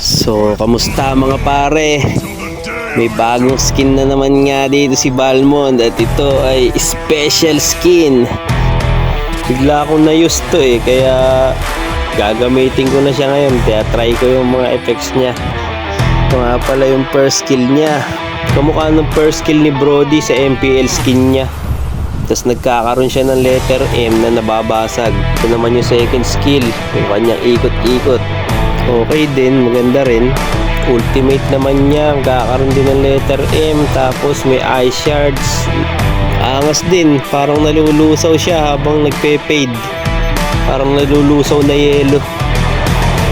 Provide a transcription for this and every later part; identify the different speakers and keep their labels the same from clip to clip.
Speaker 1: So, kamusta mga pare? May bagong skin na naman nga dito si Balmond at ito ay special skin. Bigla akong na-use to kaya gagamitin ko na siya ngayon. Kaya try ko yung mga effects niya. Ito nga pala yung first skill niya. Kamukha ng first skill ni Brody sa MPL skin niya. Tapos nagkakaroon siya ng letter M na nababasag. Ito naman yung second skill, yung kanyang ikot-ikot. Okay din, maganda rin. Ultimate naman niya, magkakaroon din ng letter M. Tapos may ice shards. Angas din, parang nalulusaw siya habang nagpe-fade. Parang nalulusaw na yelo.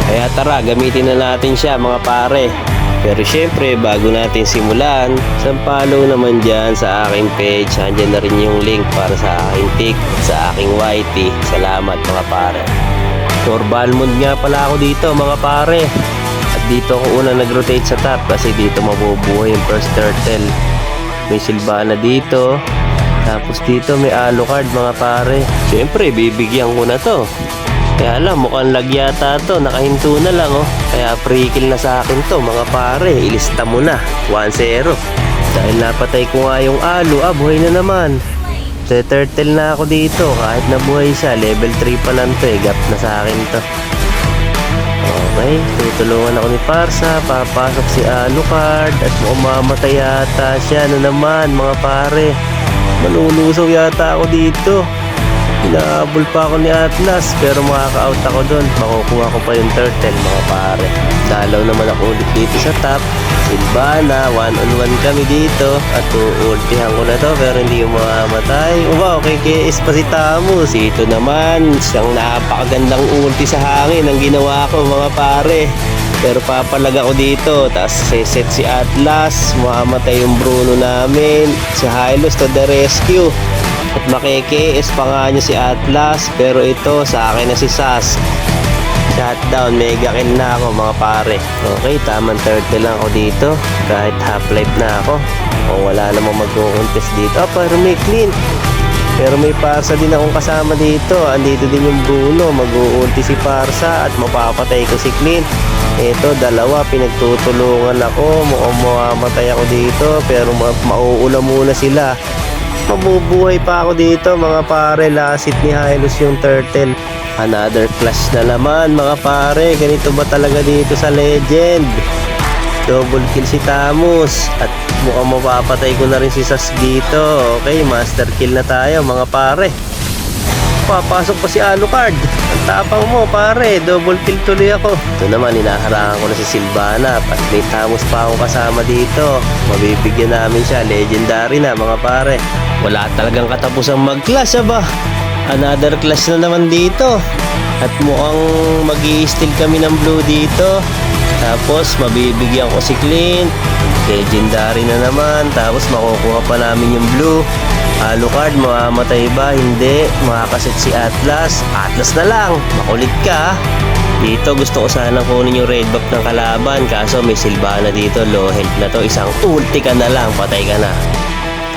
Speaker 1: Kaya tara, gamitin na natin siya mga pare. Pero syempre, bago natin simulan, follow naman dyan sa aking page. Andyan na rin yung link para sa aking TikTok, sa aking YT. Salamat mga pare. For Balmond nga pala ako dito mga pare. At dito ako una nag-rotate sa top kasi dito mabubuhay yung first turtle. May Sylvana dito. Tapos dito may Alucard mga pare. Syempre, bibigyan ko na to. Kaya alam, mukhang lag yata to. Nakahinto na lang Kaya free kill na sa akin to mga pare. Ilista mo na 1-0. Dahil napatay ko nga yung Alu, buhay na naman. Turtle na ako dito. Kahit nabuhay siya, level 3 pa lang to gap na sa akin to. Okay, tutulungan ako ni Parsa. Papasok si Alucard. At mukhang mamatay yata siya na naman mga pare. Malulusaw yata ako dito. Hinahabol pa ako ni Atlas pero makaka-out ako doon. Makukuha ko pa yung turtle mga pare. Dalaw naman ako ulit dito sa top. Sylvana, 1-on-1 kami dito. At uultihan ko na to pero hindi yung mamamatay. Wow, kay KS pa si Tamus. Ito naman, isang napakagandang ulti sa hangin ang ginawa ko mga pare. Pero papalag ako dito. Tapos set si Atlas. Mamamatay yung Bruno namin. Si Hylos to the rescue. At makikis pa nga niya si Atlas. Pero ito sa akin na si Sask. Shutdown, mega kill na ako mga pare. Okay, tamang turtle lang ako dito. Kahit half-life na ako. Kung wala namang mag-contest dito. Pero may Clint. Pero may Parsa din akong kasama dito. Andito din yung Bruno. Mag-uulti si Parsa at mapapatay ko si Clint. Ito, dalawa. Pinagtutulungan ako. Mukhang mamatay ako dito. Pero mauula muna sila. Mabubuhay pa ako dito mga pare. Lasit ni Hylos yung turtle. Another clash na naman mga pare. Ganito ba talaga dito sa Legend? Double kill si Tamus. At mukhang mapapatay ko na rin si Sas dito. Okay, master kill na tayo mga pare. Papasok pa si Alucard. Ang tapang mo pare. Double kill tuloy ako. Ito naman, hinaharangan ko na si Sylvana. At may Tamus pa akong kasama dito. Mabibigyan namin siya. Legendary na mga pare. Wala talagang katapusang mag-clash ba? Another clash na naman dito. At mukhang mag-i-steal kami ng blue dito. Tapos mabibigyan ko si Clint. Legendary na naman. Tapos makukuha pa namin yung blue. Alucard, mamamatay ba? Hindi. Makakaset si Atlas. Atlas na lang. Makulit ka. Dito gusto ko sanang kunin yung red buff ng kalaban. Kaso may Sylvana dito. Low health na to. Isang ulti ka na lang. Patay ka na.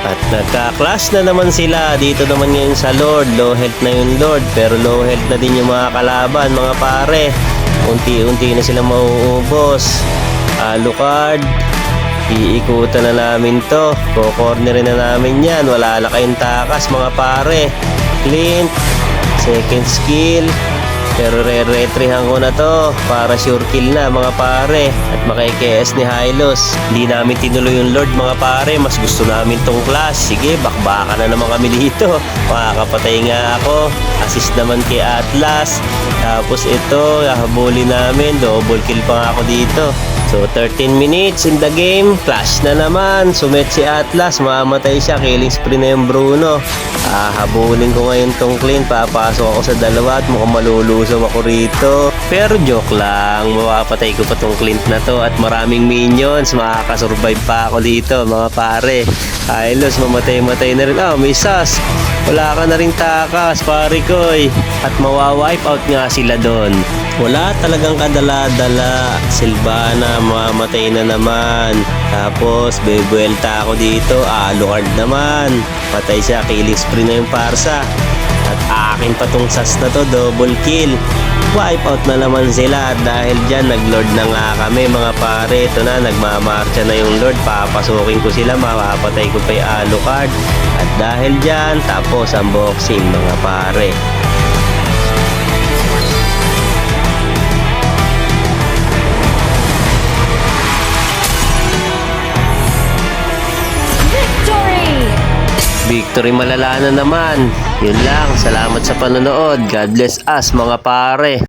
Speaker 1: At nagka-clash na naman sila. Dito naman ngayon sa Lord. Low health na yung Lord. Pero low health na din yung mga kalaban mga pare. Unti-unti na sila mauubos. Alucard, iikutan na namin to. Kukornerin na namin yan. Wala na kayong takas mga pare. Clint, second skill. Pero re-retrihan ko na to para sure kill na mga pare. At makikis ni Hylos. Hindi namin tinuloy yung Lord mga pare. Mas gusto namin tong class. Sige, bakbaka na naman kami dito. Makakapatay nga ako. Assist naman kay Atlas. Tapos ito, hahabulin namin. Double kill pa nga ako dito. So 13 minutes in the game. Clash na naman. Sumet si Atlas. Mamatay siya. Killing spree na yung Bruno. Habulin ko ngayon tong Clint. Papasok ako sa dalawa at mukhang malulusaw ako rito. Pero joke lang. Mapapatay ko pa tong Clint na to. At maraming minions. Makakasurvive pa ako dito mga pare. Hylos, mamatay-matay na rin. May Sas. Wala ka na rin takas pare koy. At mawawipe out nga sila doon. Wala talagang kadala-dala. Sylvana, mamatay na naman. Tapos, bebuelta ako dito. Alucard naman. Patay siya. Killing spree na yung Parsa. At akin pa tong sas na to, double kill. Wipe out na naman sila at dahil dyan nag-lord na nga kami mga pare. Ito na, nagmamarcha na yung lord. Papasukin ko sila, mapapatay ko pa yung Alucard. At dahil dyan, tapos ang boxing mga pare. Victory malala na naman. Yun lang. Salamat sa panonood. God bless us mga pare.